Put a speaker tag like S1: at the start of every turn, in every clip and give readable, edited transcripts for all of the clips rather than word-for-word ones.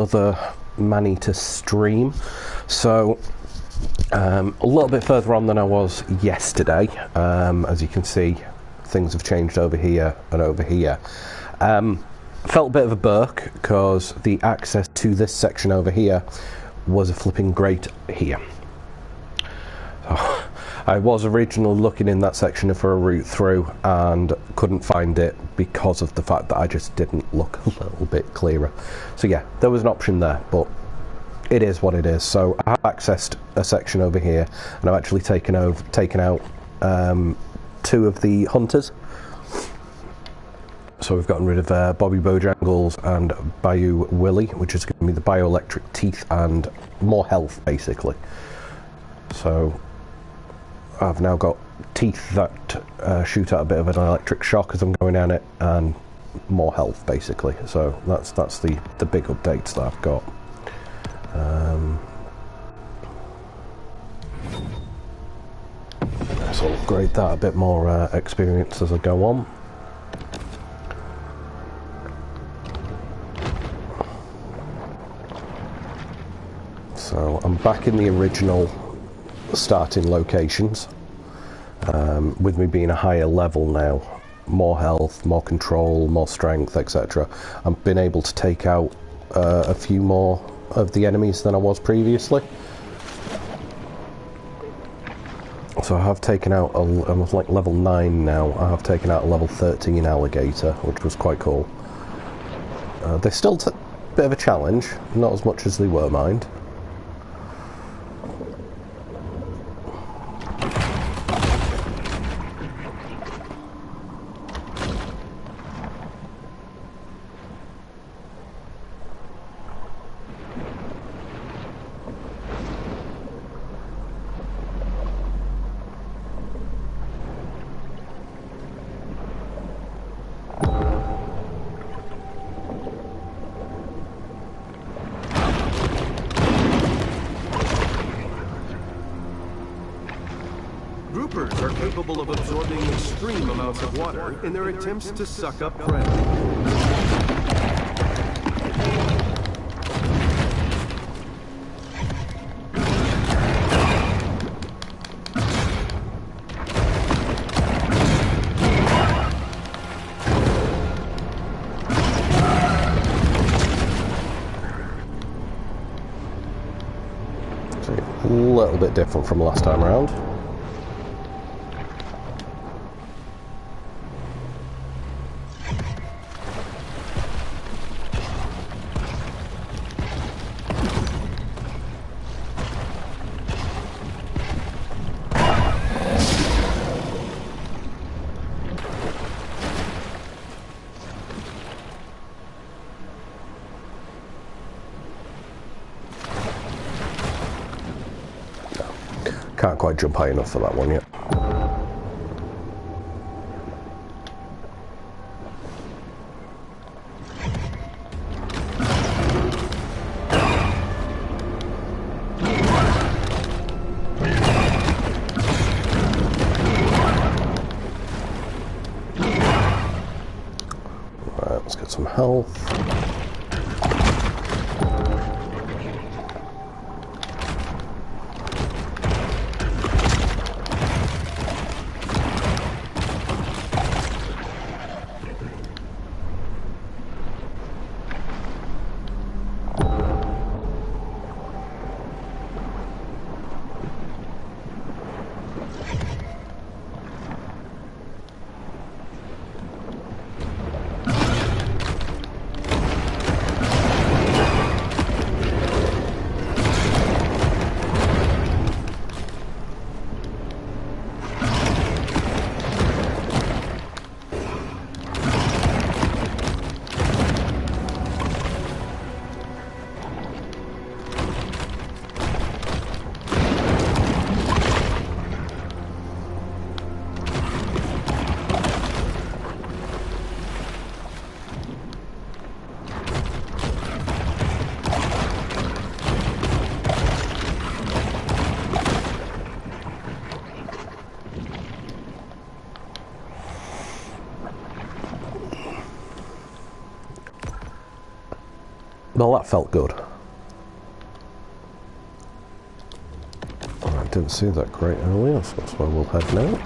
S1: another Maneater stream. So a little bit further on than I was yesterday. As you can see, things have changed over here and over here. Felt a bit of a burk because the access to this section over here was a flipping grate here. I was originally looking in that section for a route through and couldn't find it because of the fact that I just didn't look a little bit clearer. So yeah, there was an option there, but it is what it is. So I have accessed a section over here, and I've actually taken out 2 of the hunters. So we've gotten rid of Bobby Bojangles and Bayou Willie, which is giving me the bioelectric teeth and more health, basically. So I've now got teeth that shoot out a bit of an electric shock as I'm going down it, and more health, basically. So that's the big updates that I've got. So I'll upgrade that a bit more experience as I go on. So I'm back in the original starting locations, with me being a higher level now, more health, more control, more strength, etc. I've been able to take out a few more of the enemies than I was previously. So I have taken out I'm like level 9 now. I have taken out a level 13 alligator, which was quite cool. They're still a bit of a challenge, not as much as they were, mind.
S2: Groupers are capable of absorbing extreme amounts of water in their attempts to suck up prey.
S1: A little bit different from last time around. Can't quite jump high enough for that one yet. Right, let's get some health. Well, that felt good. I didn't see that great earlier, so that's where we'll head now.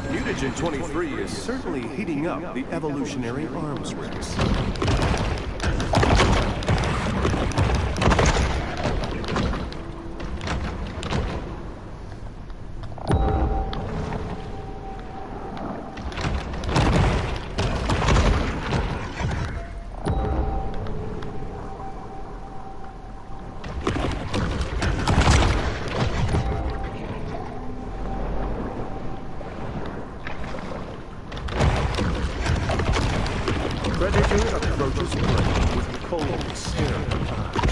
S2: Mutagen 23 is certainly heating up the evolutionary arms race. Predator approaches prey with cold, staring eyes.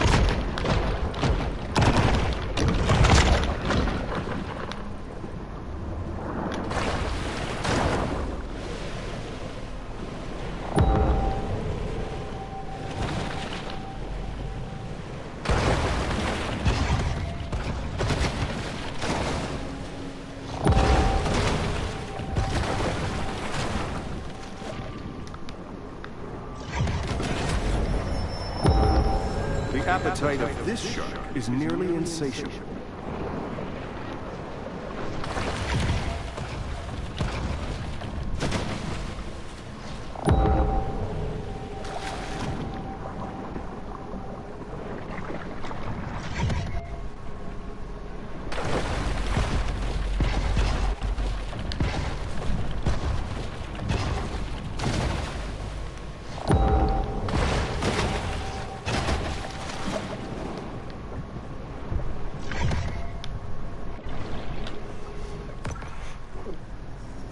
S2: The appetite of this shark is nearly insatiable.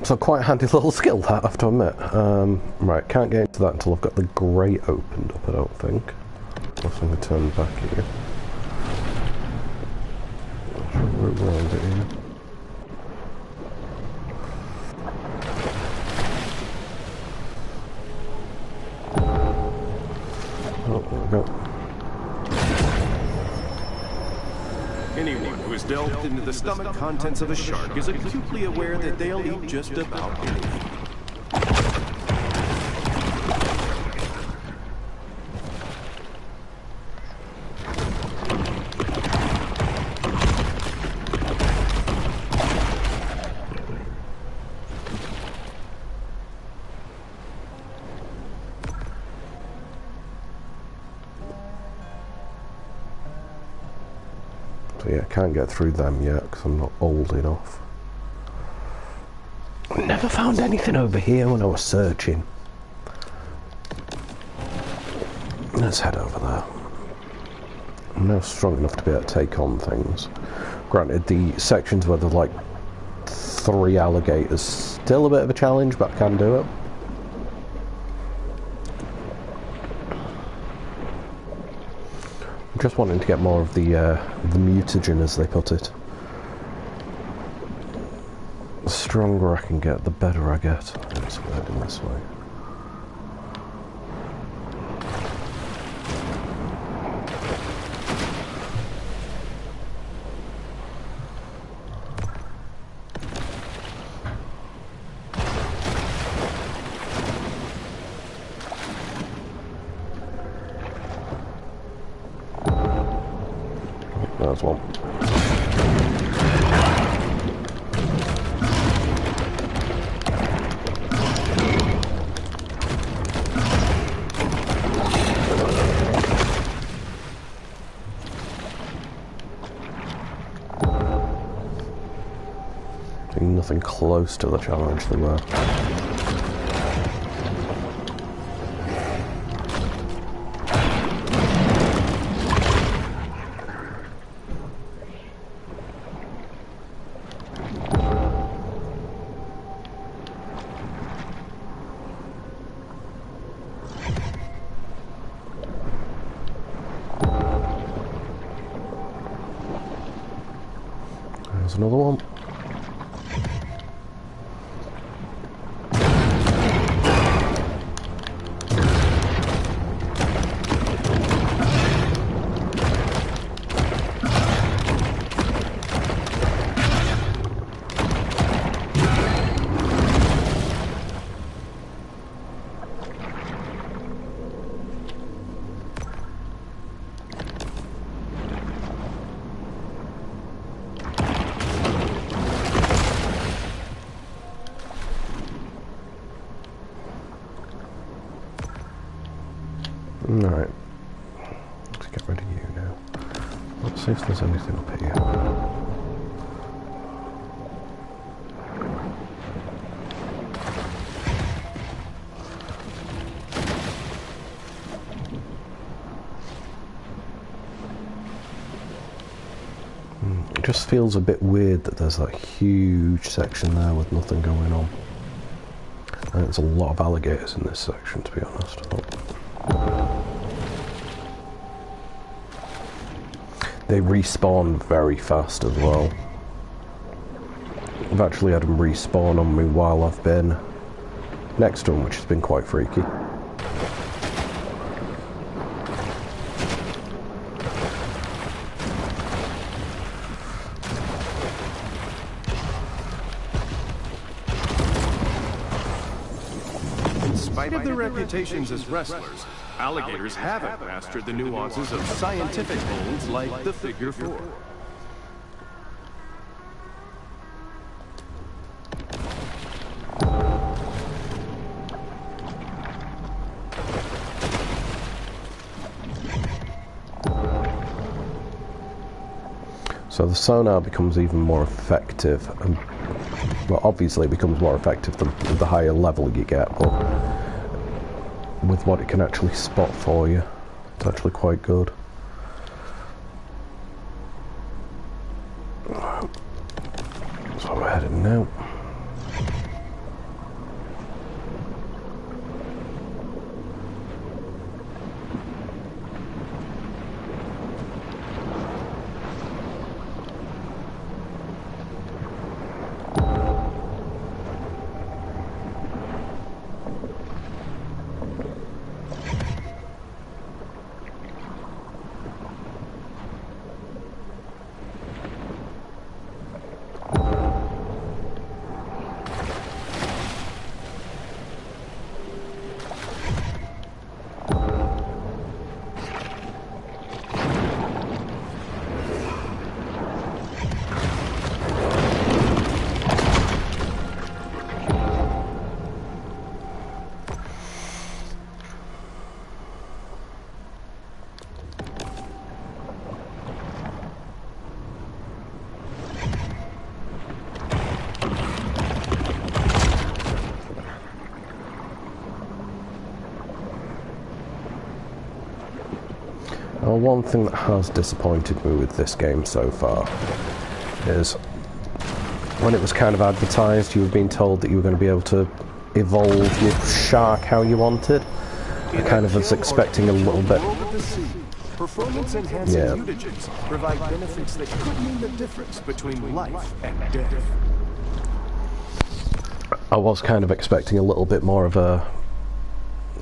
S1: So quite a handy little skill that, I have to admit. Right, can't get into that until I've got the grate opened up, I don't think. Unless I'm going to turn back here. Route around it here. Oh, there we go.
S2: Anyone who has delved into the stomach contents of a shark is acutely aware that they'll eat just about anything.
S1: So yeah, can't get through them yet because I'm not old enough. Never found anything over here when I was searching. Let's head over there. I'm now strong enough to be able to take on things. Granted, the sections where there's like 3 alligators still a bit of a challenge, but I can do it. I'm just wanting to get more of the mutagen, as they put it. The stronger I can get, the better I get. Let's go heading this way. one. Nothing close to the challenge they were. There's another one. Right, let's get rid of you now. Let's see if there's anything up here. It just feels a bit weird that there's that huge section there with nothing going on. I think there's a lot of alligators in this section, to be honest. They respawn very fast as well. I've actually had them respawn on me while I've been next to them, which has been quite freaky.
S2: In spite of their reputations as wrestlers, alligators haven't mastered the nuances of scientific holds like the figure 4.
S1: So the sonar becomes even more effective, and well, obviously it becomes more effective the higher level you get, but with what it can actually spot for you, it's actually quite good. So we're heading now. Well, one thing that has disappointed me with this game so far is when it was kind of advertised, you were being told that you were going to be able to evolve your shark how you wanted. I kind of was expecting a little bit.
S2: Performance-enhancing mutagens provide benefits that could mean the difference between life and death.
S1: I was kind of expecting a little bit more of a,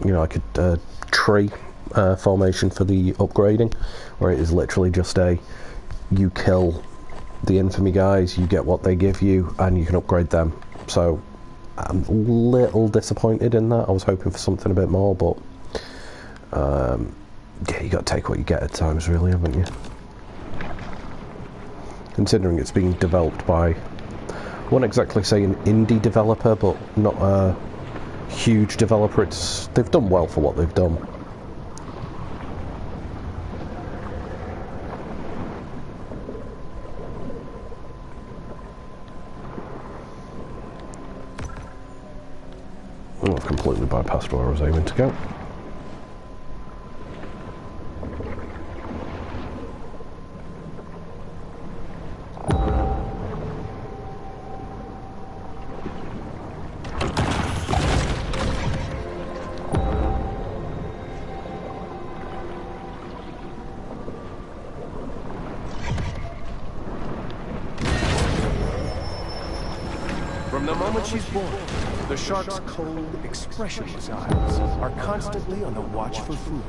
S1: you know, like a tree formation for the upgrading, where it is literally just you kill the infamy guys, you get what they give you, and you can upgrade them. So I'm a little disappointed in that. I was hoping for something a bit more, but yeah, you got to take what you get at times, really, haven't you? considering it's being developed by, I won't exactly say an indie developer, but not a huge developer. They've done well for what they've done. Oh, I've completely bypassed where I was aiming to go.
S2: From the moment she's born, the shark's cold, expressionless eyes are constantly on the watch for food.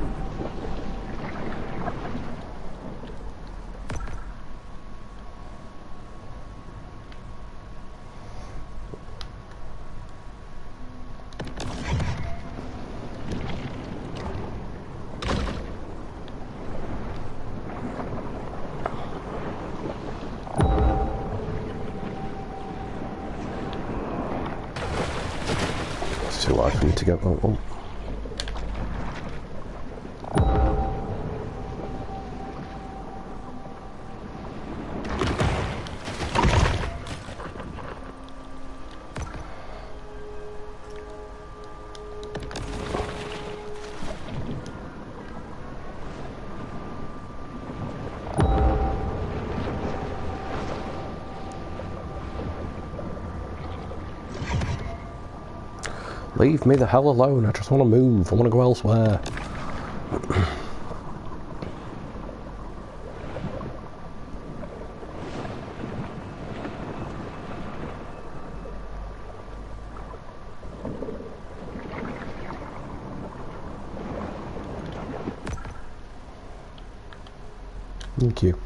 S1: Too light for me to get that one. Leave me the hell alone, I just want to move, I want to go elsewhere. Thank you.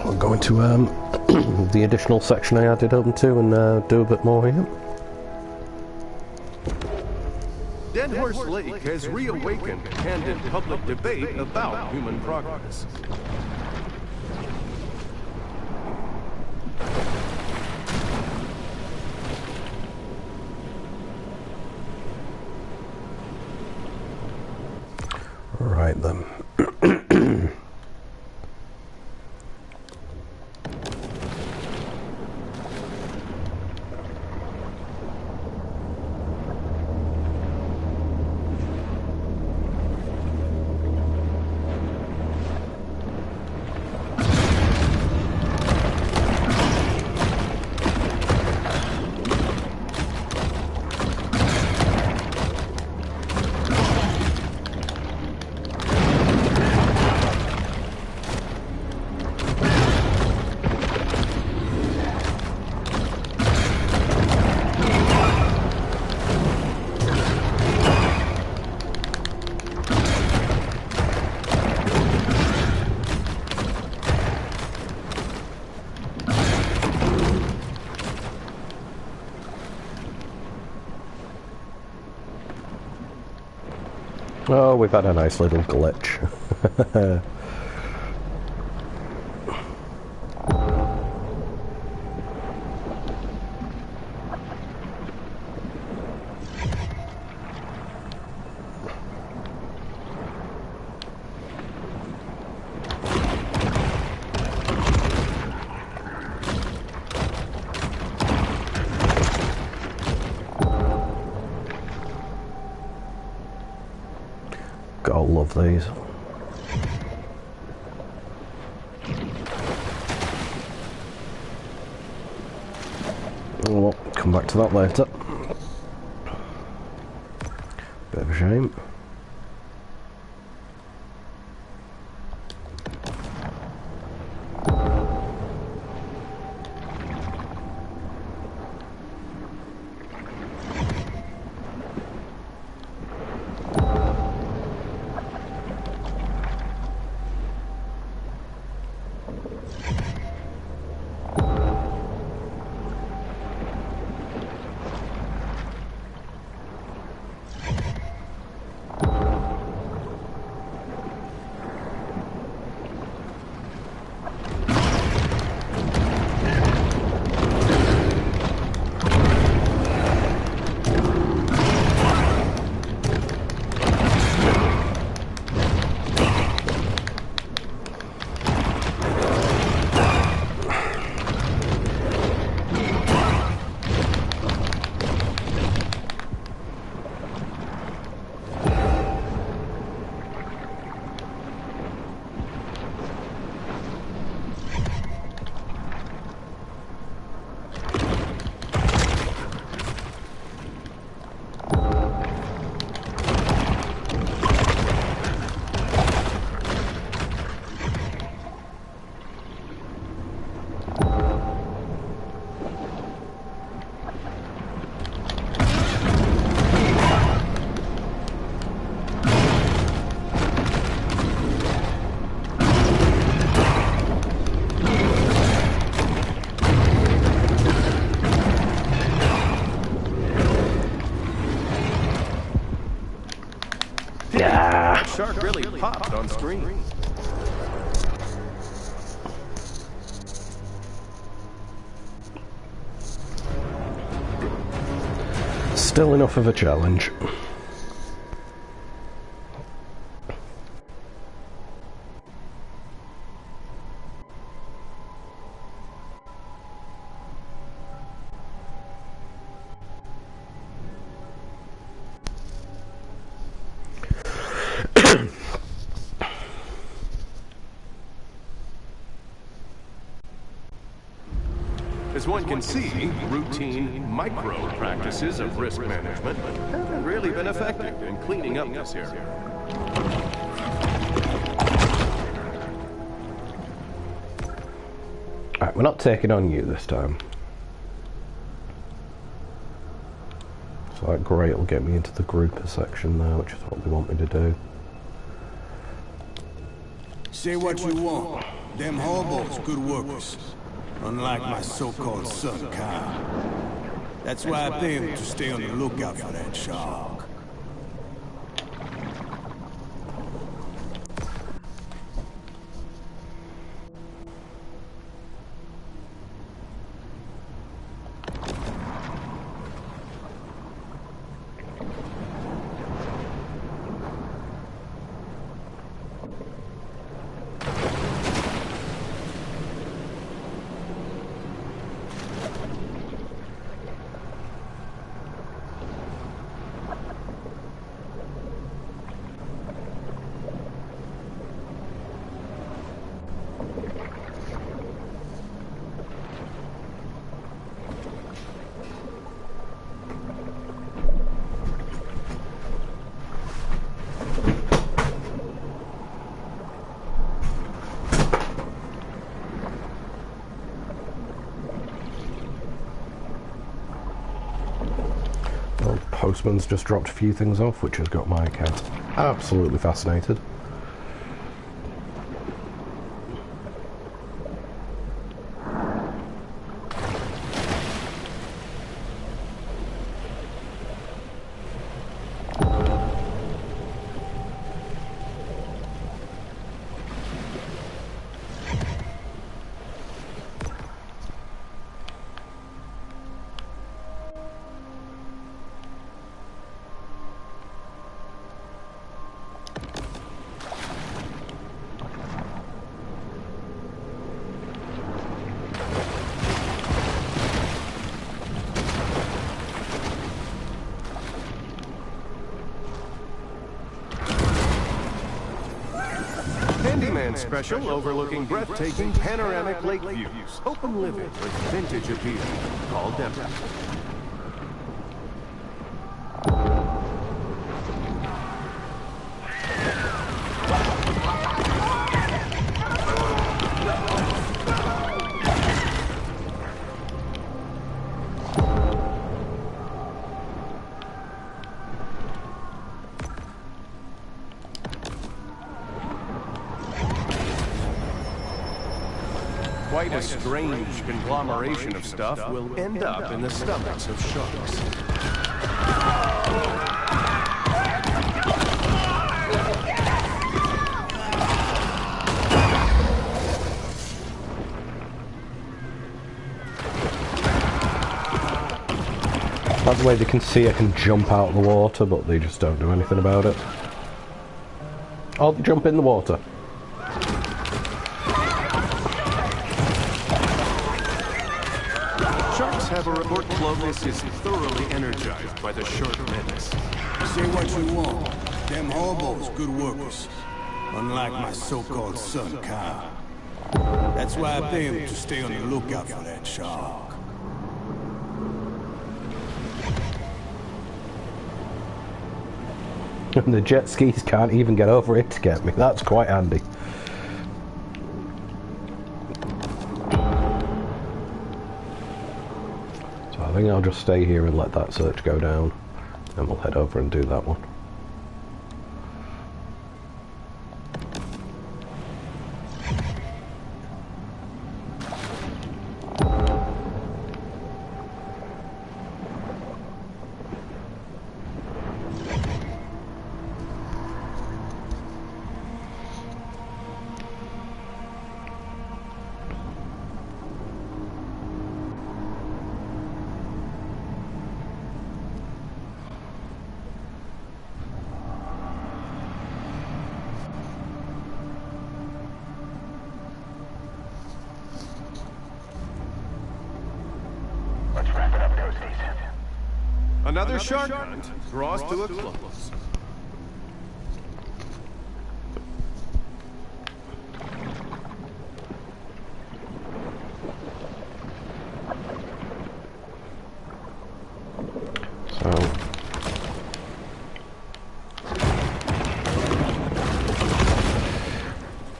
S1: I'm going to the additional section I added open to and do a bit more here.
S2: Dead Horse Lake has reawakened candid public debate about human progress.
S1: Right then. Oh, we've had a nice little glitch. Gotta love these. Well, come back to that later. Bit of a shame.
S2: popped on screen.
S1: Still enough of a challenge.
S2: As one can see, routine, micro practices of risk management haven't really been effective in cleaning up this area.
S1: Alright, we're not taking on you this time. So that great will get me into the grouper section now, which is what they want me to do.
S3: Say what you want. Them hobos good workers. Unlike my so-called son, Kyle. That's why I pay him to stay on the lookout for that shark.
S1: Postman's just dropped a few things off, which has got my cat absolutely fascinated.
S2: Special overlooking breathtaking panoramic lake views. Open living with vintage appeal. Called Denver. Quite a strange conglomeration of stuff will end up in the stomachs of sharks.
S1: By the way, they can see I can jump out of the water, but they just don't do anything about it. Oh, they jump in the water.
S2: Have a report Clovis is thoroughly energized by the shark menace.
S3: Say what you want. Them hobos good workers. Unlike my so-called son, Kyle. That's why I pay him to stay on the lookout for that shark.
S1: And the jet skis can't even get over it to get me. That's quite handy. I think I'll just stay here and let that search go down, and we'll head over and do that one.
S2: Another shark hunt draws to a close.
S1: So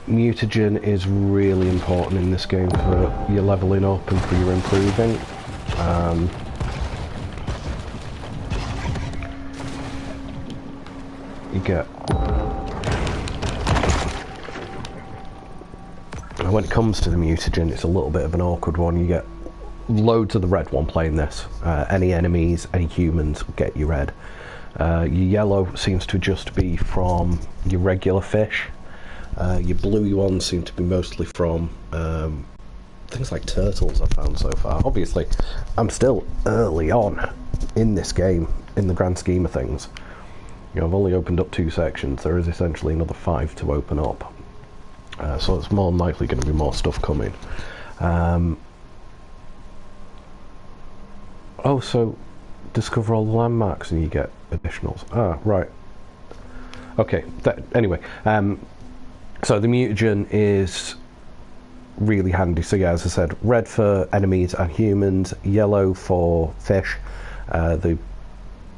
S1: mutagen is really important in this game for your leveling up and for your improving. You get, when it comes to the mutagen, it's a little bit of an awkward one. You get loads of the red one playing this. Any enemies, any humans get your red. Your yellow seems to just be from your regular fish. Your bluey ones seem to be mostly from things like turtles I've found so far. Obviously, I'm still early on in this game, in the grand scheme of things. You know, I've only opened up 2 sections. There is essentially another 5 to open up. So it's more than likely going to be more stuff coming. Oh, so discover all the landmarks and you get additionals. Ah, right. Okay, anyway. So the mutagen is really handy. So yeah, as I said, red for enemies and humans, yellow for fish. The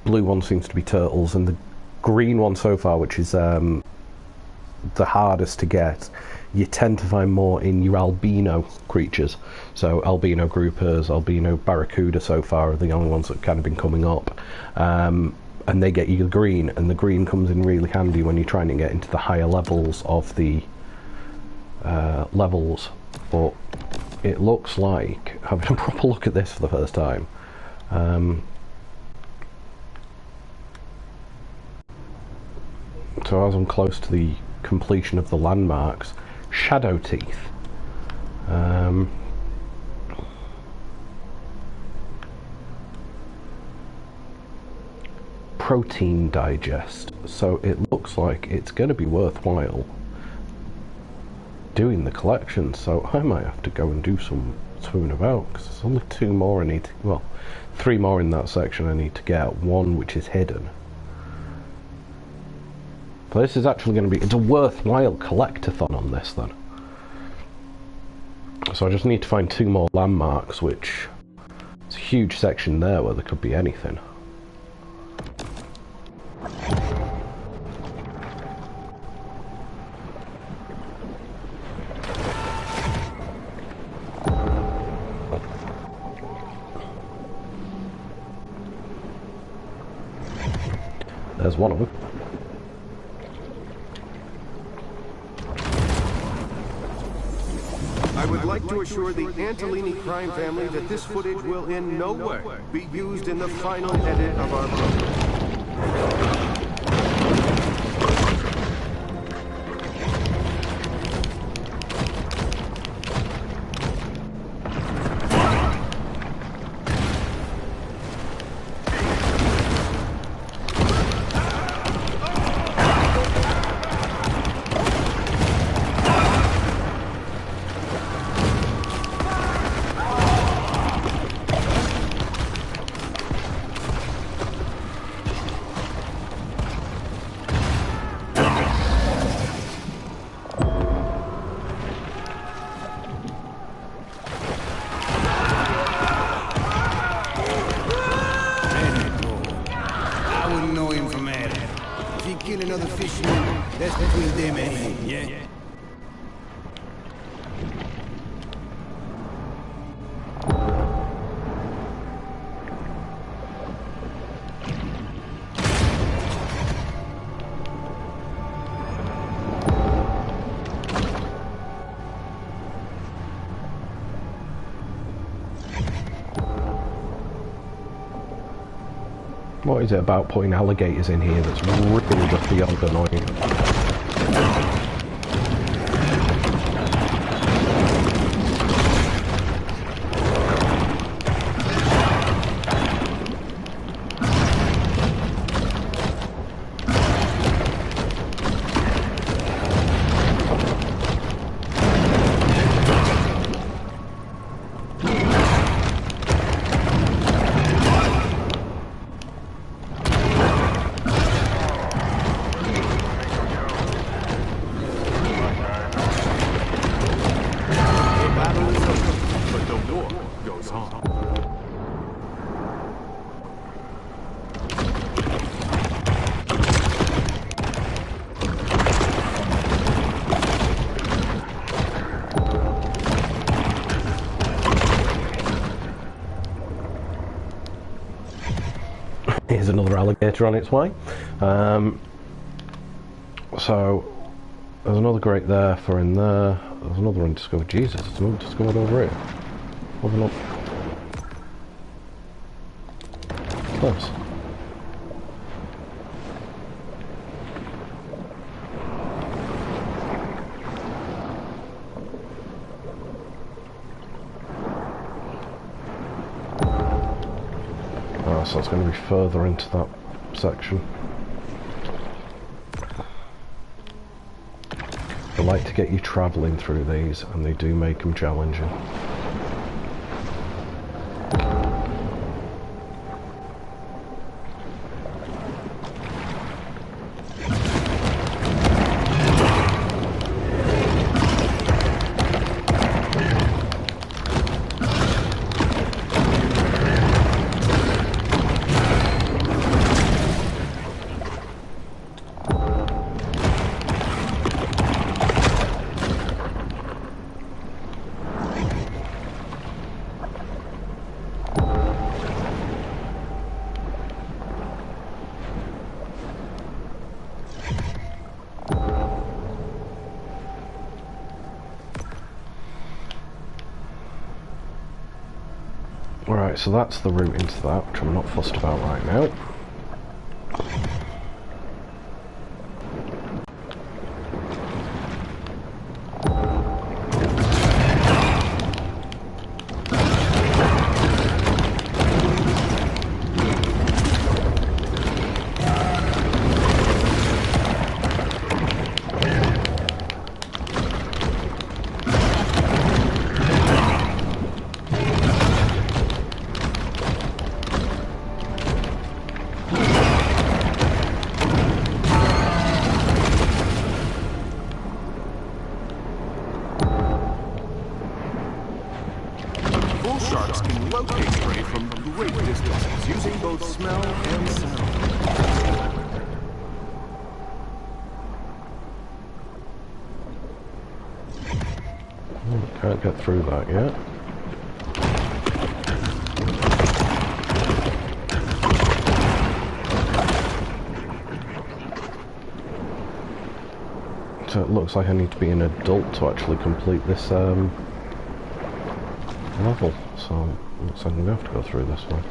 S1: blue one seems to be turtles, and the green one so far, which is the hardest to get, you tend to find more in your albino creatures. So albino groupers, albino barracuda so far are the only ones that have kind of been coming up. And they get you the green, and the green comes in really handy when you're trying to get into the higher levels of the levels. But it looks like, having a proper look at this for the first time, so as I'm close to the completion of the landmarks, shadow teeth. Protein digest. So it looks like it's going to be worthwhile doing the collection. So I might have to go and do some swimming about, because there's only 2 more I need to, well, 3 more in that section I need to get. 1 which is hidden. But this is actually going to be, it's a worthwhile collectathon on this then. So I just need to find 2 more landmarks, which it's a huge section there where there could be anything. There's one of them.
S2: I would like to assure the Antolini crime family that this footage will in no way be used in the final edit of our program.
S3: Kill another fisherman, that's between them and him, yeah?
S1: What is it about putting alligators in here that's really just beyond annoying?
S2: The war goes on.
S1: Here's another alligator on its way. So there's another grate there for in there. There's another one discovered. Jesus, there's another discovered over here. Moving up. Close. So it's going to be further into that section. They like to get you travelling through these, and they do make them challenging. Right, so that's the route into that, which I'm not fussed about right now.
S2: Sharks can locate prey from great distances using both smell and sound.
S1: Can't get through that yet. So it looks like I need to be an adult to actually complete this level, so it looks like I'm going to have to go through this one.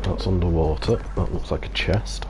S1: That's underwater. That looks like a chest.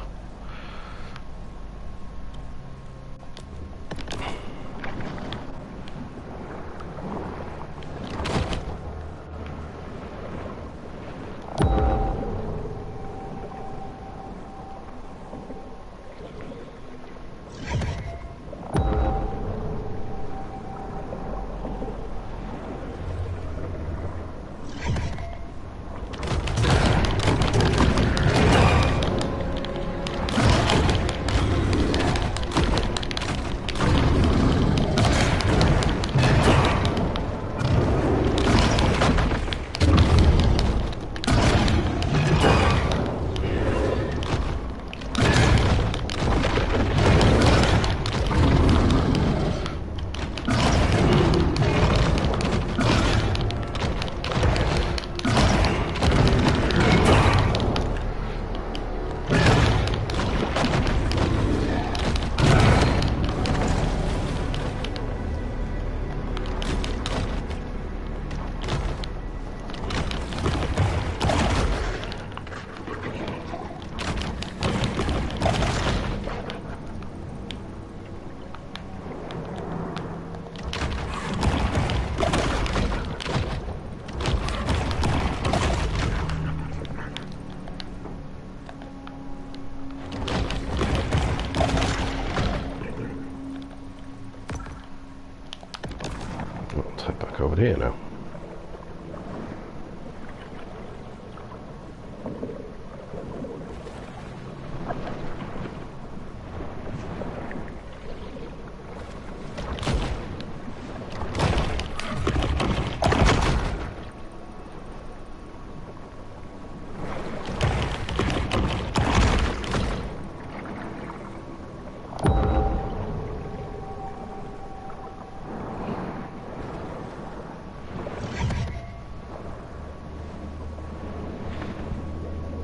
S1: here now?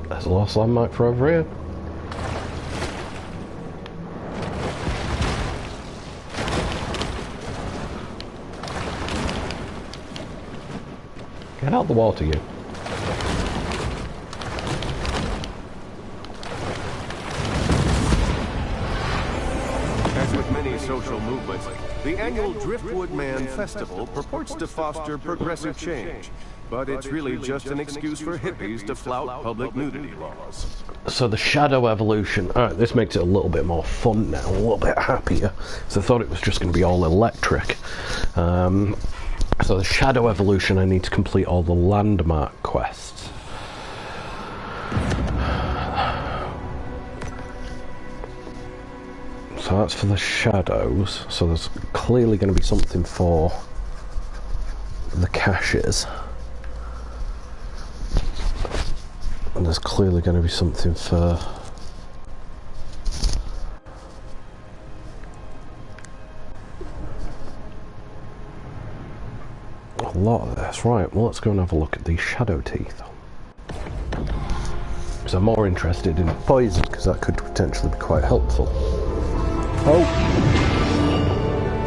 S1: There's a lost landmark for over here. Get out the water, you.
S2: As with many social movements, the annual Driftwood Man Festival purports to foster progressive change. But it's really just an excuse for hippies to flout public nudity laws.
S1: So the shadow evolution, alright, this makes it a little bit more fun now, a little bit happier. So I thought it was just going to be all electric. So the shadow evolution, I need to complete all the landmark quests. So that's for the shadows, so there's clearly going to be something for the caches. And there's clearly going to be something for a lot of this. Right, well, let's go and have a look at these shadow teeth. Because I'm more interested in poison, because that could potentially be quite helpful. Oh!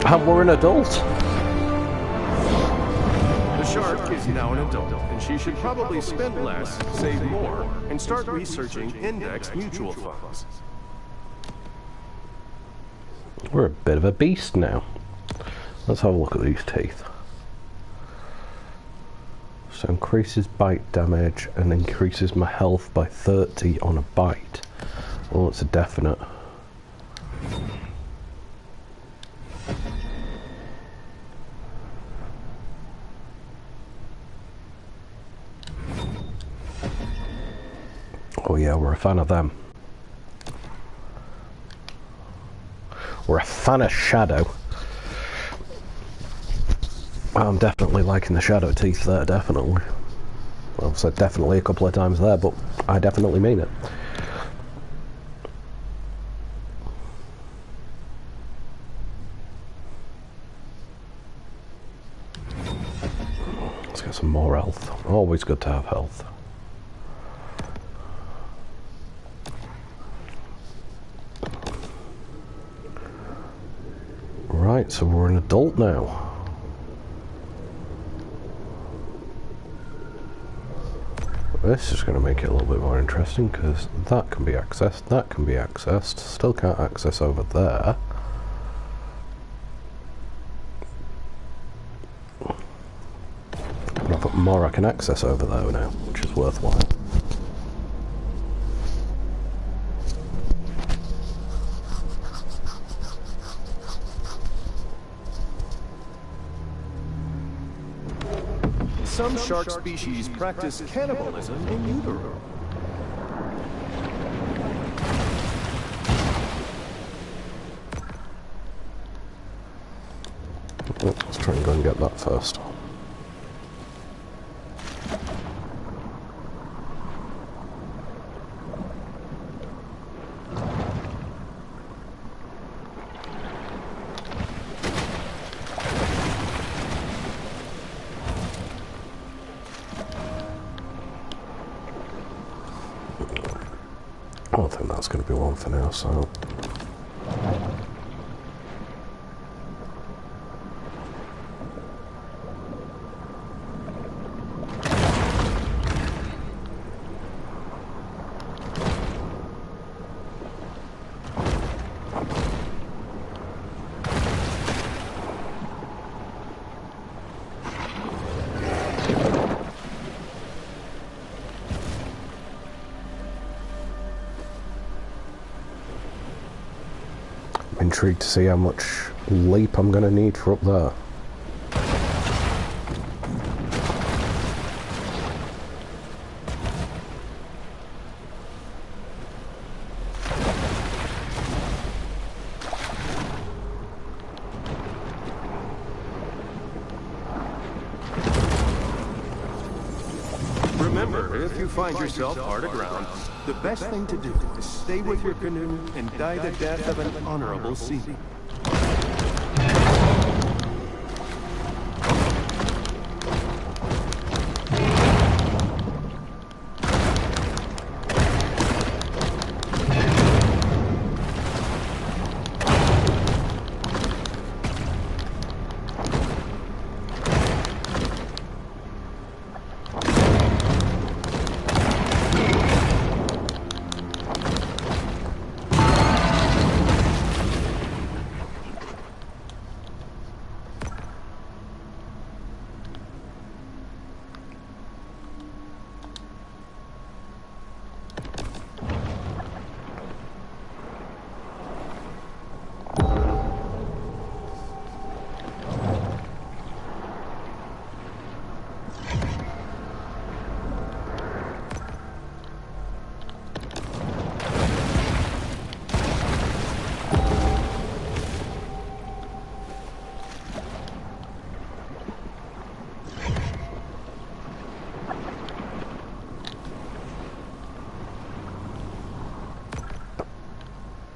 S1: And we're an adult!
S2: The shark is now an adult, and she should probably spend less, save more, and start researching index mutual funds.
S1: We're a bit of a beast now. Let's have a look at these teeth. So increases bite damage and increases my health by 30 on a bite. Well, it's a definite. Oh yeah, we're a fan of them. We're a fan of shadow. I'm definitely liking the shadow teeth there, definitely. Well, I've said definitely a couple of times there, but I definitely mean it. Let's get some more health. Always good to have health. Right, so we're an adult now. This is going to make it a little bit more interesting, because that can be accessed, that can be accessed, still can't access over there. But I've got more I can access over there now, which is worthwhile.
S2: Some shark species practice cannibalism in utero.
S1: Let's try and go and get that first. I think that's going to be one for now, so... intrigued to see how much leap I'm going to need for up there.
S2: find yourself hard aground, the best thing to do is stay with your canoe and die the death of an honorable seaman.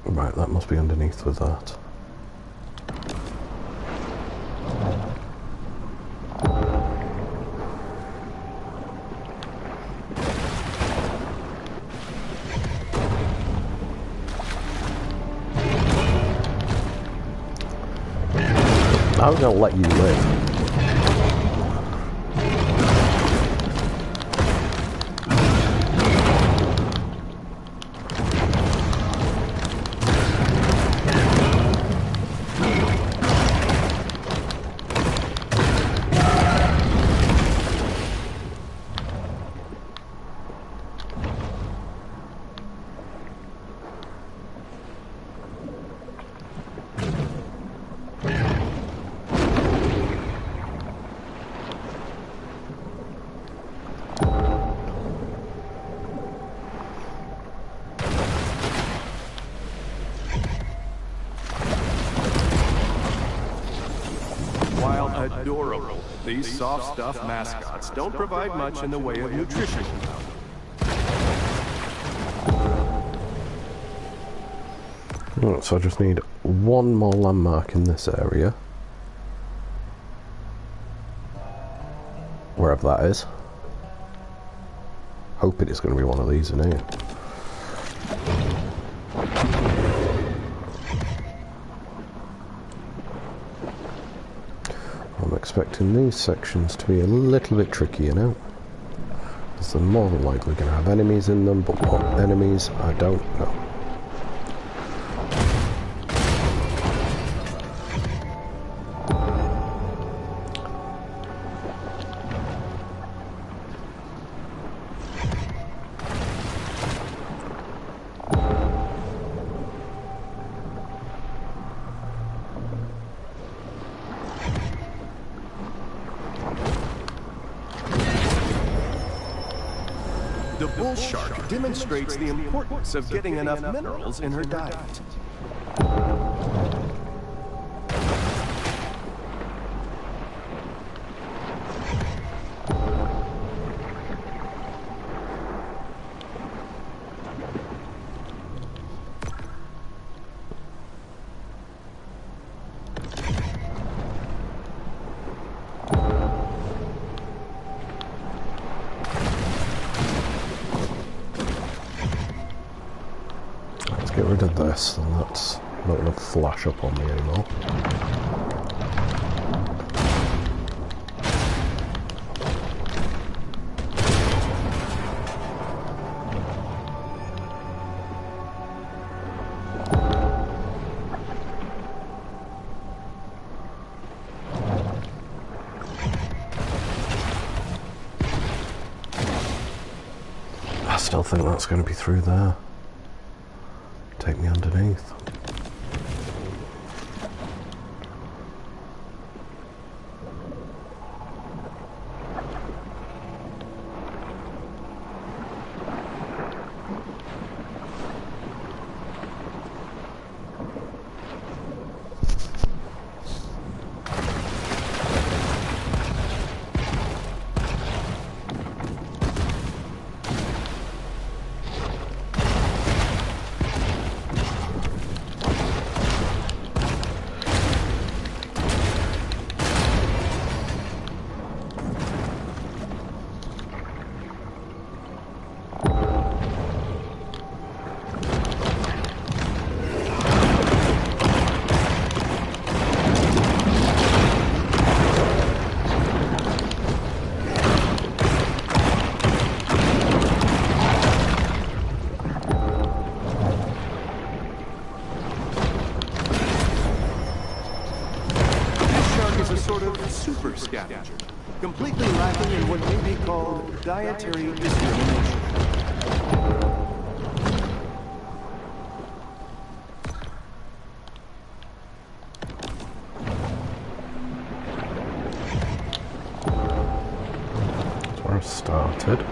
S1: Right, that must be underneath with that. I was going to let you live.
S2: Adorable, these soft-stuff mascots don't provide much in the way of nutrition.
S1: Right, so I just need one more landmark in this area. Wherever that is. Hoping it's going to be one of these in here. I'm expecting these sections to be a little bit tricky, you know, because they're more than likely going to have enemies in them, but what enemies, I don't know.
S2: The bull shark demonstrates the importance of getting enough minerals in her diet.
S1: Get rid of this, and that's not going to flash up on me anymore. I still think that's going to be through there. Take me underneath.
S2: sort of super scavenger, completely lacking in what may be called dietary discrimination.
S1: That's where I started.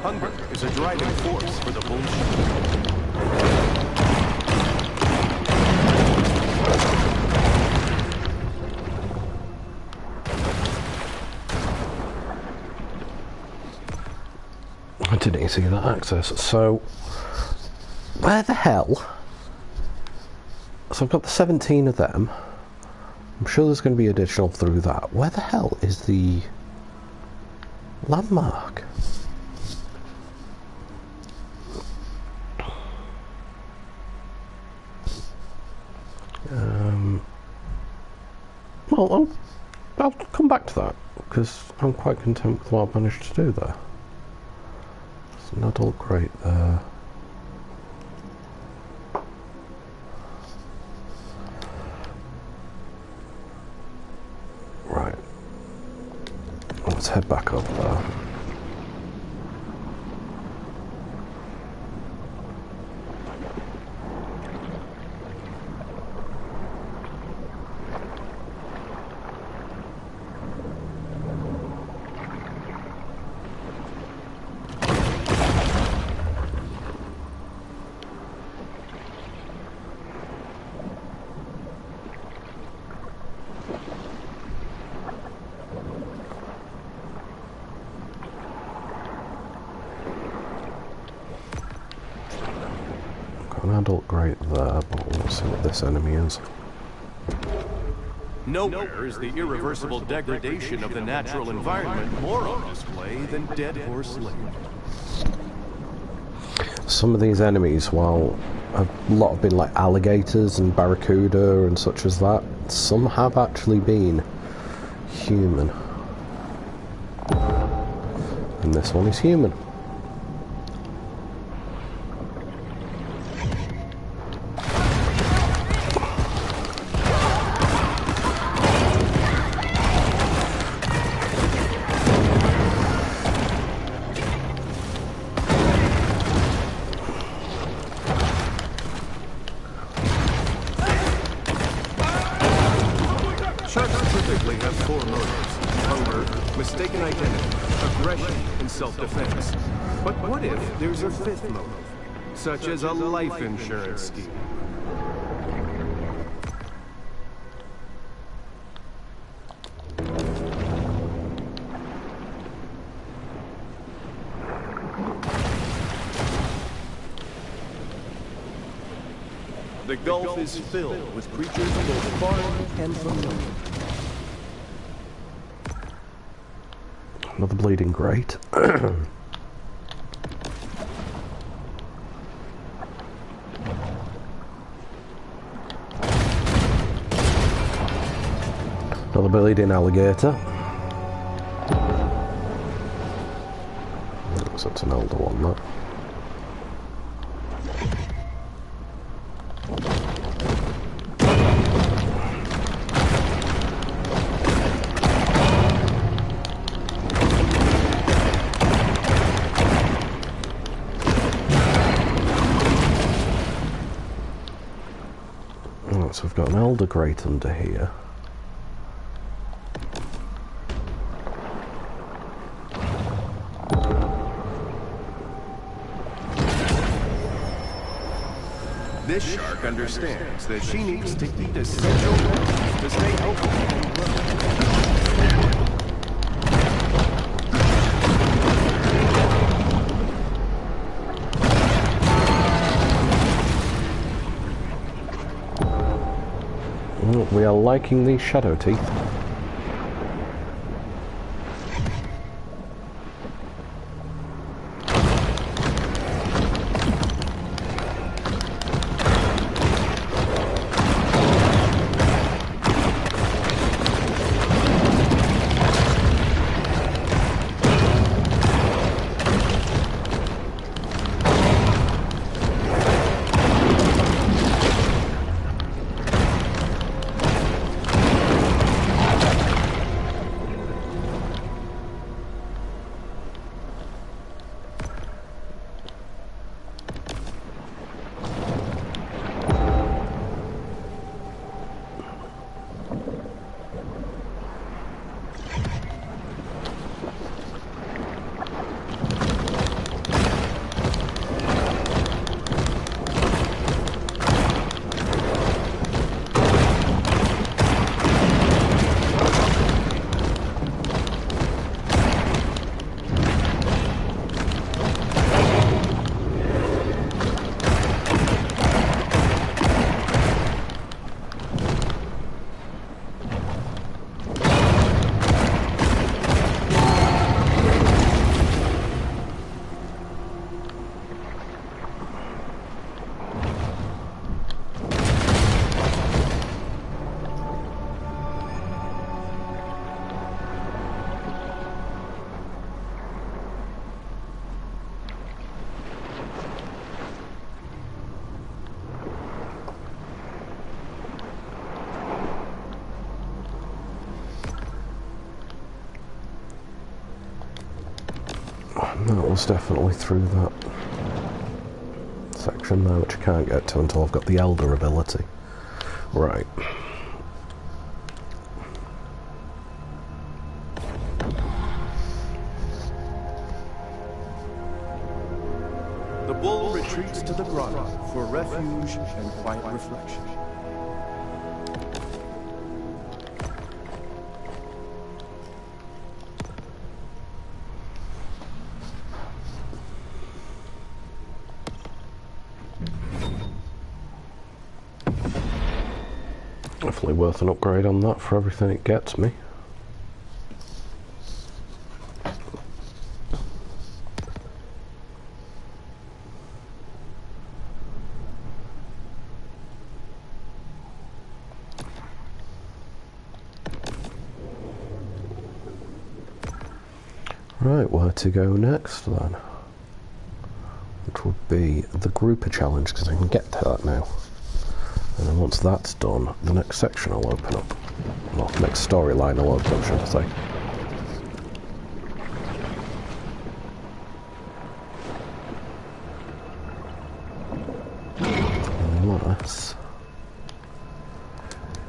S2: Hunger is a driving force for the bullshit.
S1: I didn't see that access. So, where the hell? So I've got the 17 of them. I'm sure there's going to be additional through that. Where the hell is the landmark? Well, I'll come back to that, because I'm quite content with what I've managed to do there. It's not all great there. Right. Let's head back up there. An adult great there, but we'll see what this enemy is.
S2: Nowhere is the irreversible degradation of the natural environment more on display than Dead Horse Lake.
S1: Some of these enemies, while a lot have been like alligators and barracuda and such as that, some have actually been human. And this one is human.
S2: Sharks typically have four motives: hunger, mistaken identity, aggression, and self-defense. But what if there's a fifth motive, such as a life insurance scheme? The Gulf is filled with creatures both foreign and familiar.
S1: Another bleeding grate. Another bleeding alligator. So it's an older one, that. So we've got an elder grate under here.
S2: This shark understands that she needs to eat essential minerals to stay healthy and
S1: Well, we are liking these shadow teeth. That was definitely through that section there, which I can't get to until I've got the Elder ability. Right.
S2: The bull retreats to the grotto for refuge and quiet reflection.
S1: Definitely worth an upgrade on that for everything it gets me. Right, where to go next then? Which would be the grouper challenge, because I can get to that now. And then once that's done, the next section will open up. Well, the next storyline will open up, should I say. Unless...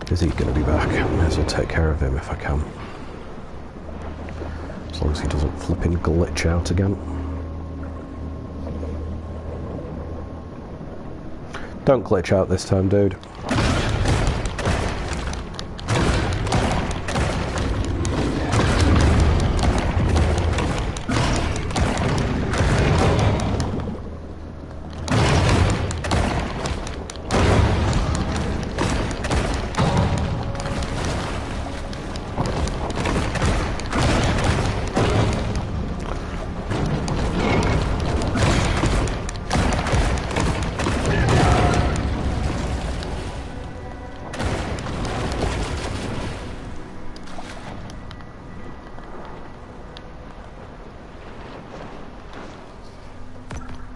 S1: is he going to be back? I may as well take care of him if I can. As long as he doesn't flipping glitch out again. Don't glitch out this time, dude.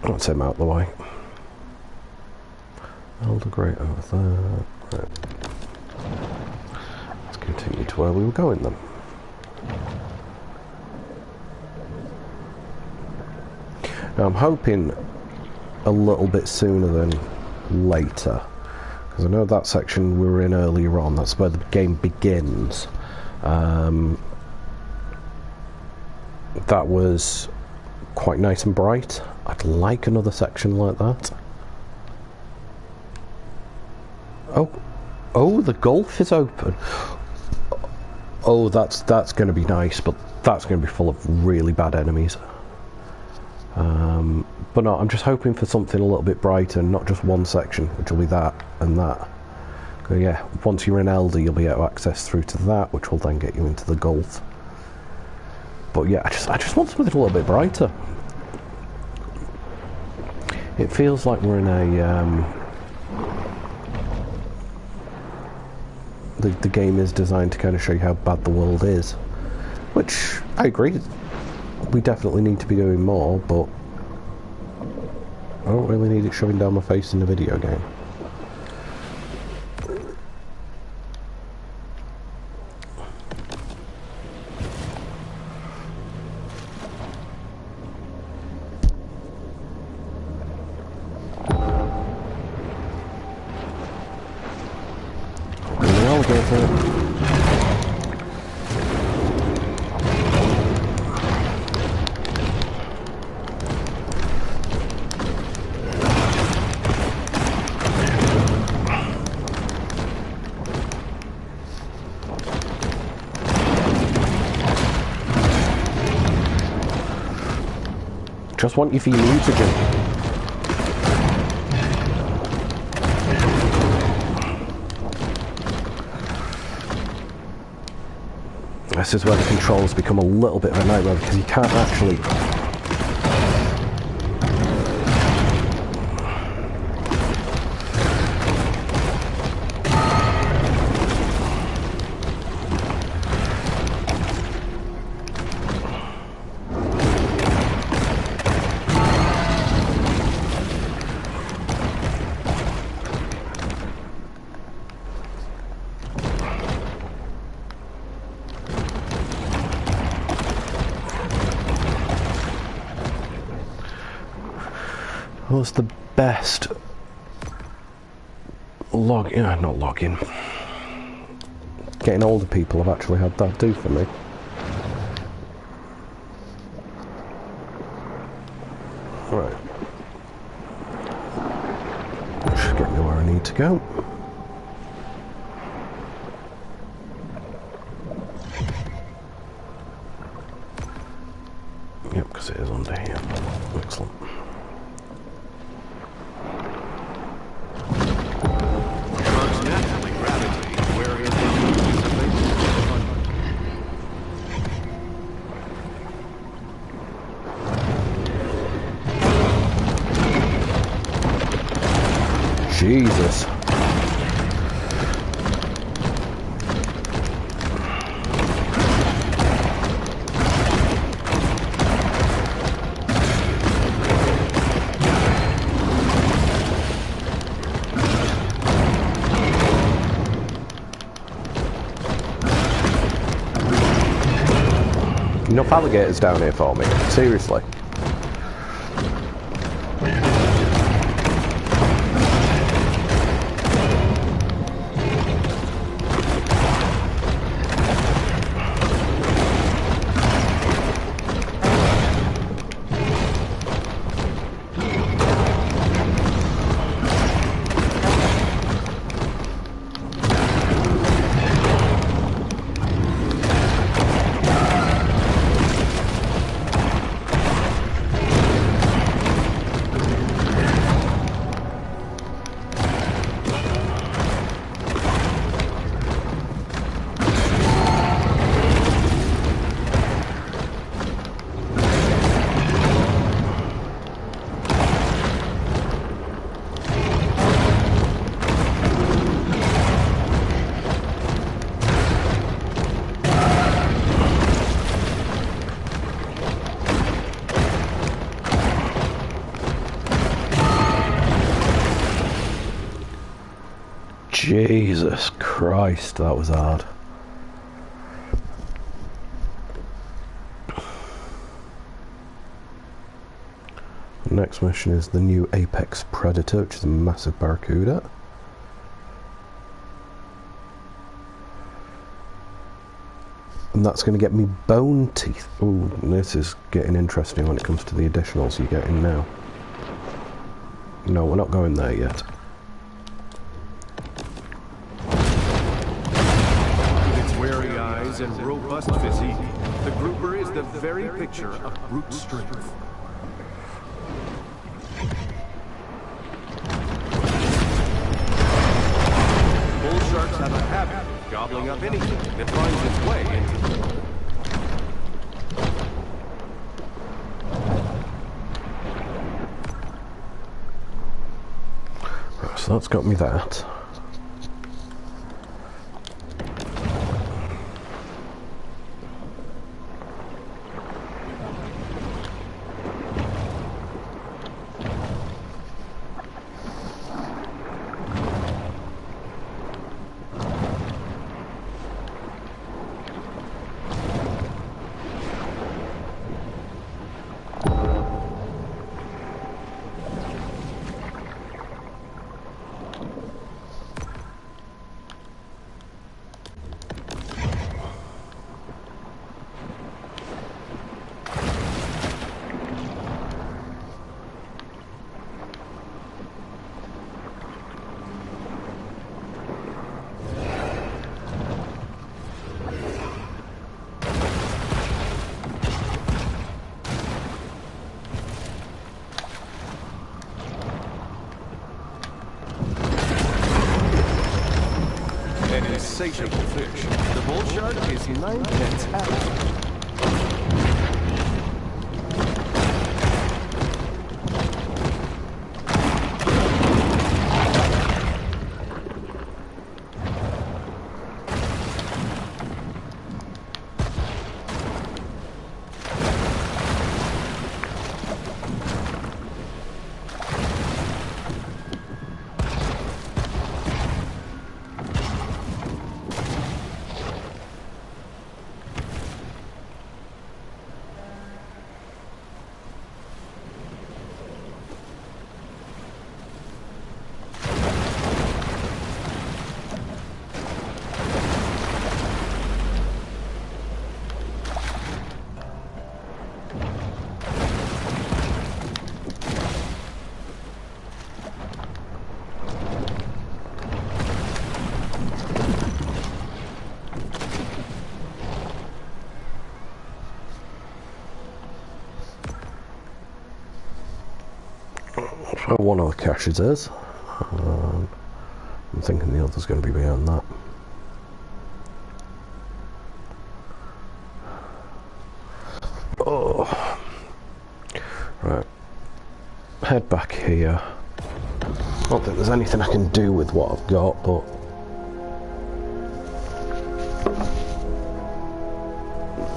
S1: That's him out the way. Elder Great over there. Right. Let's continue to where we were going then. Now I'm hoping a little bit sooner than later, because I know that section we were in earlier on, that's where the game begins. That was quite nice and bright. I'd like another section like that. Oh, the Gulf is open. Oh, that's going to be nice, but that's going to be full of really bad enemies. But no, I'm just hoping for something a little bit brighter, not just one section, which will be that and that. So yeah, once you're in Elder, you'll be able to access through to that, which will then get you into the Gulf. But yeah, I just want something a little bit brighter. It feels like we're in a... the game is designed to kind of show you how bad the world is. Which, I agree, we definitely need to be doing more, but I don't really need it shoving down my face in a video game. Just want you for your mutagen. This is where the controls become a little bit of a nightmare, because you can't actually... What's the best not login. Getting older people have actually had that do for me. Right. Should get me where I need to go. Yep, because it is under here. Excellent. Jesus. Enough alligators down here for me, seriously. Jesus Christ, that was hard. The next mission is the new Apex Predator, which is a massive barracuda. And that's going to get me bone teeth. Ooh, this is getting interesting when it comes to the additionals you're getting now. No, we're not going there yet.
S2: And robust physique, the grouper is the very picture of brute strength. Bull sharks have a habit of gobbling up anything that finds its way into them.
S1: Right, so that's got me that.
S2: An insatiable fish. The bull shark is 9/10 happy.
S1: So one of the caches is. I'm thinking the other's going to be behind that. Oh. Right. Head back here. I don't think there's anything I can do with what I've got, but...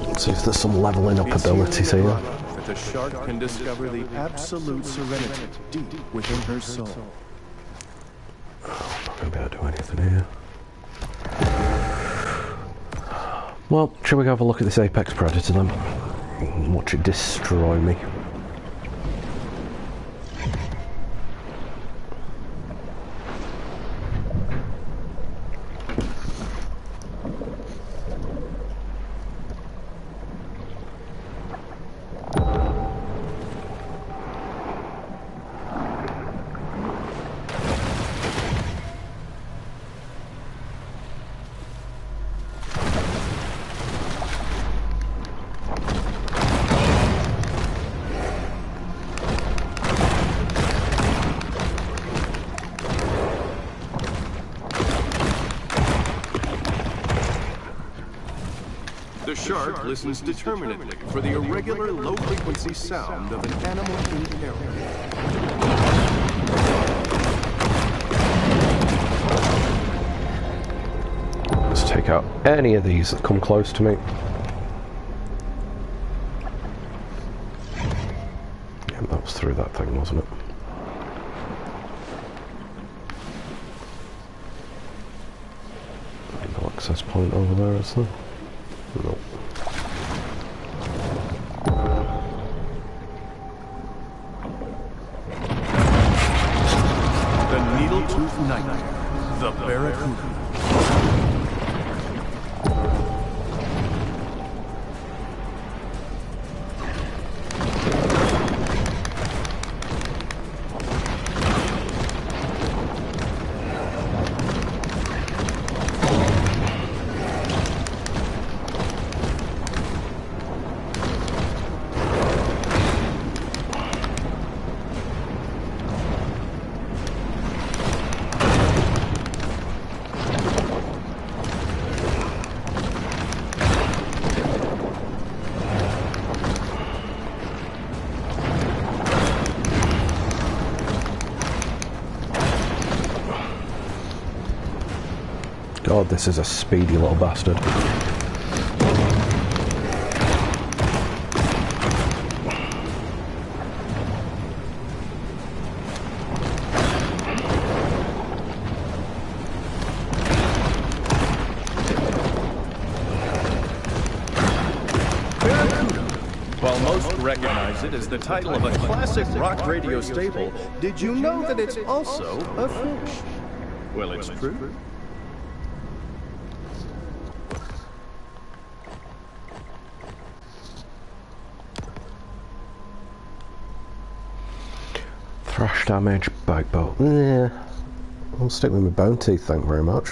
S1: Let's see if there's some leveling up abilities here.
S2: That the shark can discover the absolute serenity deep within her soul.
S1: I'm not going to be able to do anything here. Well, shall we go have a look at this apex predator then? And watch it destroy me.
S2: The shark listens determinedly for the irregular, low-frequency sound of an animal in peril.
S1: Let's take out any of these that come close to me. Yeah, that was through that thing, wasn't it? No access point over there, is there? Nope.
S2: The needle-tooth nightmare, the barracuda.
S1: God, this is a speedy little bastard.
S2: While most recognize it as the title of a classic rock radio staple, did you know that it's also a fish? Well, it's true.
S1: Thrash damage, bite bolt. Yeah, I'll stick with my bone teeth, thank you very much.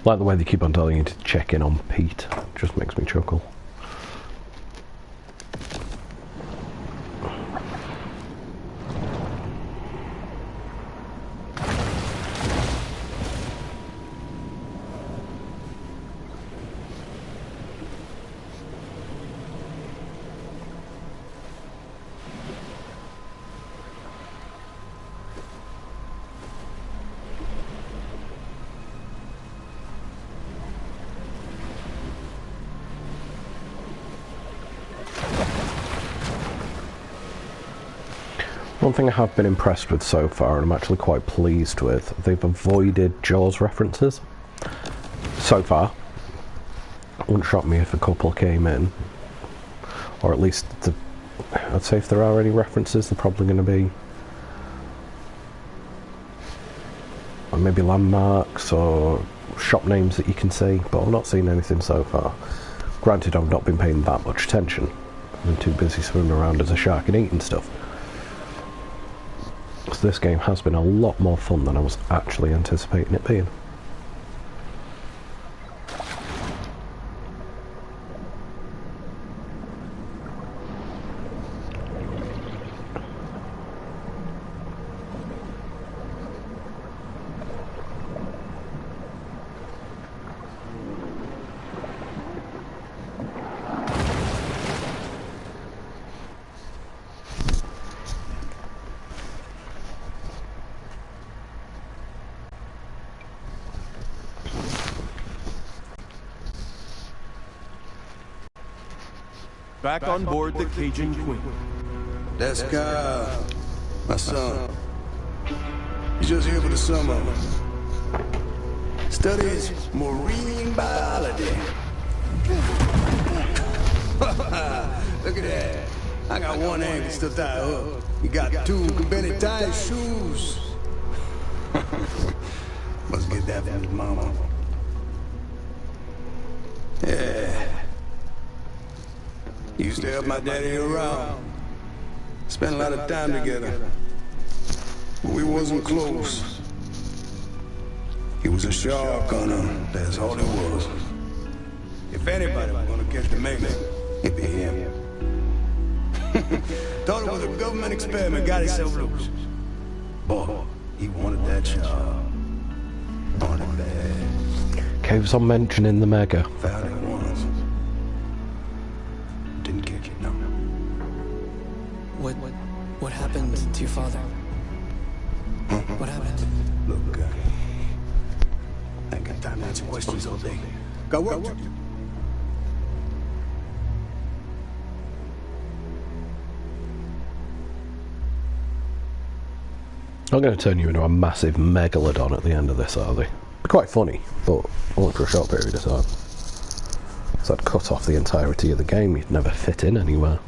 S1: Like the way they keep on telling you to check in on Pete. Just makes me chuckle. One thing I have been impressed with so far, and I'm actually quite pleased with, they've avoided Jaws references. So far. It wouldn't shock me if a couple came in. Or at least, I'd say if there are any references, they're probably going to be maybe landmarks or shop names that you can see, but I've not seen anything so far. Granted, I've not been paying that much attention. I've been too busy swimming around as a shark and eating stuff. So this game has been a lot more fun than I was actually anticipating it being.
S2: Back on board the Cajun Queen.
S3: That's Kyle, my son. He's just here for the summer. Studies marine biology. Look at that. I got one ankle still tied up. He got two Benny tight shoes. Must get that from his mama. Yeah. He used to help my daddy around. Spent a lot of time together. But we wasn't close. He was a shark hunter, that's all he was. If anybody was gonna catch the magnet, it'd be him. Thought it was a government experiment, got himself loose. Boy, he wanted that job. Wanted it bad.
S1: Keeps on mentioning the mega.
S3: Found it once. Didn't catch it, no.
S4: What happened to your father? What happened?
S3: Look, I ain't got time to answer questions all day. Got work to do.
S1: I'm going to turn you into a massive megalodon at the end of this, are they? Quite funny, but only for a short period of time. So I'd cut off the entirety of the game, you'd never fit in anywhere.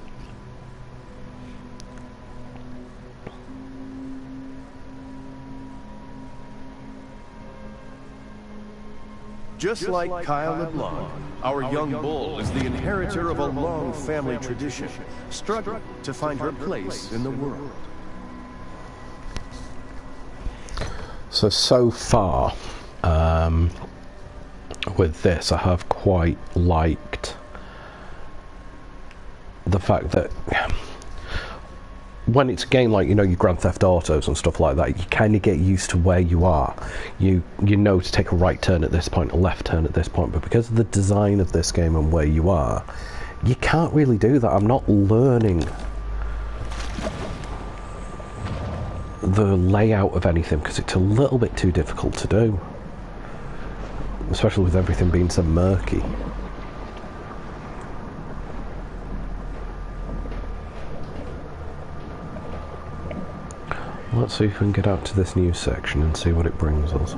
S2: Just like Kyle LeBlanc, our young bull is the inheritor of a long family tradition, struggling to find her place in the world.
S1: So far, with this, I have quite liked the fact that when it's a game like, you know, your Grand Theft Autos and stuff like that, you kind of get used to where you are. You know to take a right turn at this point, a left turn at this point, but because of the design of this game and where you are, you can't really do that. I'm not learning the layout of anything because it's a little bit too difficult to do, especially with everything being so murky. Let's see if we can get out to this new section and see what it brings us.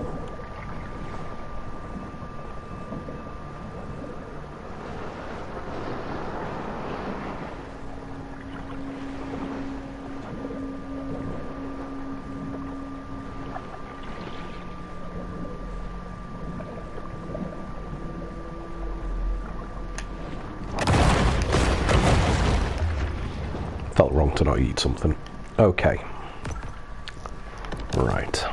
S1: Felt wrong to not eat something. Okay. Right.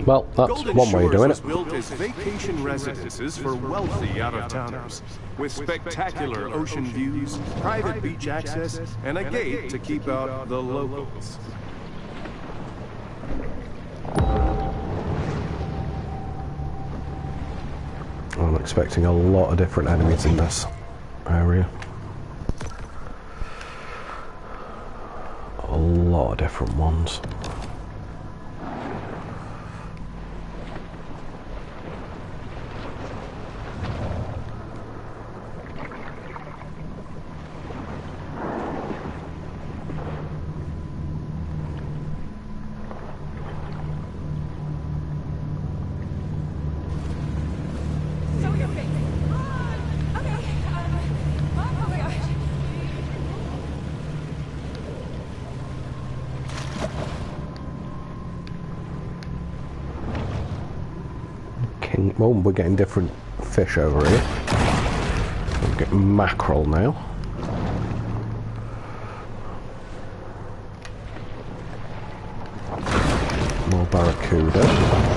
S1: Well, that's
S2: Golden
S1: one way of
S2: Shores
S1: doing
S2: was
S1: it.
S2: built as vacation residences for wealthy out-of-towners, with spectacular ocean views, private beach access, and a gate to keep out the locals.
S1: I'm expecting a lot of different enemies in this area. A lot of different ones.
S5: Show your face.
S1: Well, we're getting different fish over here. We're getting mackerel now. More barracuda.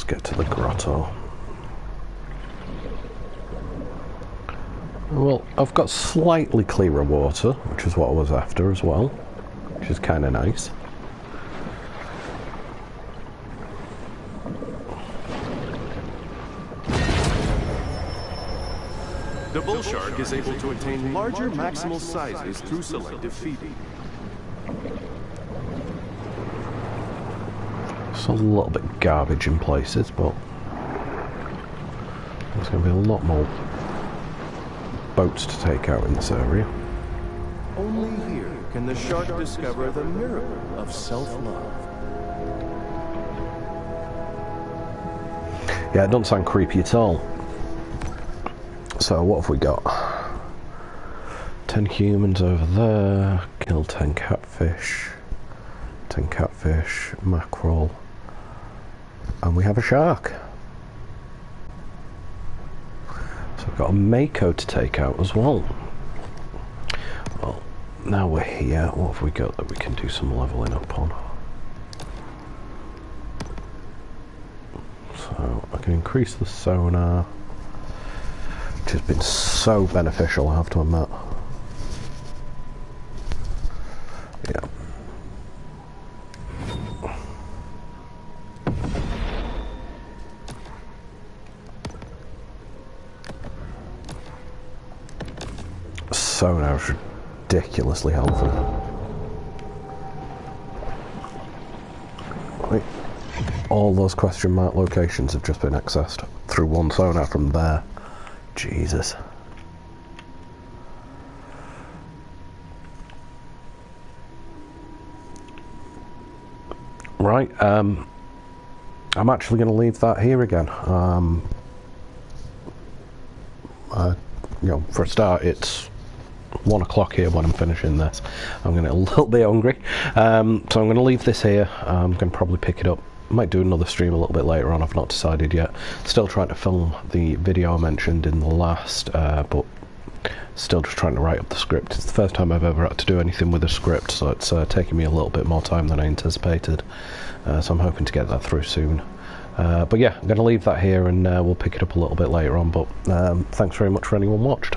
S1: Get to the grotto. Well, I've got slightly clearer water, which is what I was after as well, which is kind of nice.
S2: The bull shark is able to attain larger maximal sizes through selective feeding.
S1: It's a little bit garbage in places, but there's going to be a lot more boats to take out in this area.
S2: Only here can the shark discover the miracle of self-love.
S1: Yeah, it doesn't sound creepy at all. So what have we got? 10 humans over there, kill 10 catfish, 10 catfish, mackerel, and we have a shark. So we've got a mako to take out as well. Well, now we're here, what have we got that we can do some leveling up on? So I can increase the sonar, which has been so beneficial, I have to admit. Yeah. Sonar is ridiculously helpful. Right. All those question mark locations have just been accessed through one sonar from there. Jesus. Right, I'm actually going to leave that here again. You know, for a start, it's 1 o'clock here when I'm finishing this. I'm getting a little bit hungry, so I'm going to leave this here. I'm going to probably pick it up. Might do another stream a little bit later on, I've not decided yet. Still trying to film the video I mentioned in the last, but still just trying to write up the script. It's the first time I've ever had to do anything with a script, so it's taking me a little bit more time than I anticipated. So I'm hoping to get that through soon. But yeah, I'm going to leave that here and we'll pick it up a little bit later on, but thanks very much for anyone watched.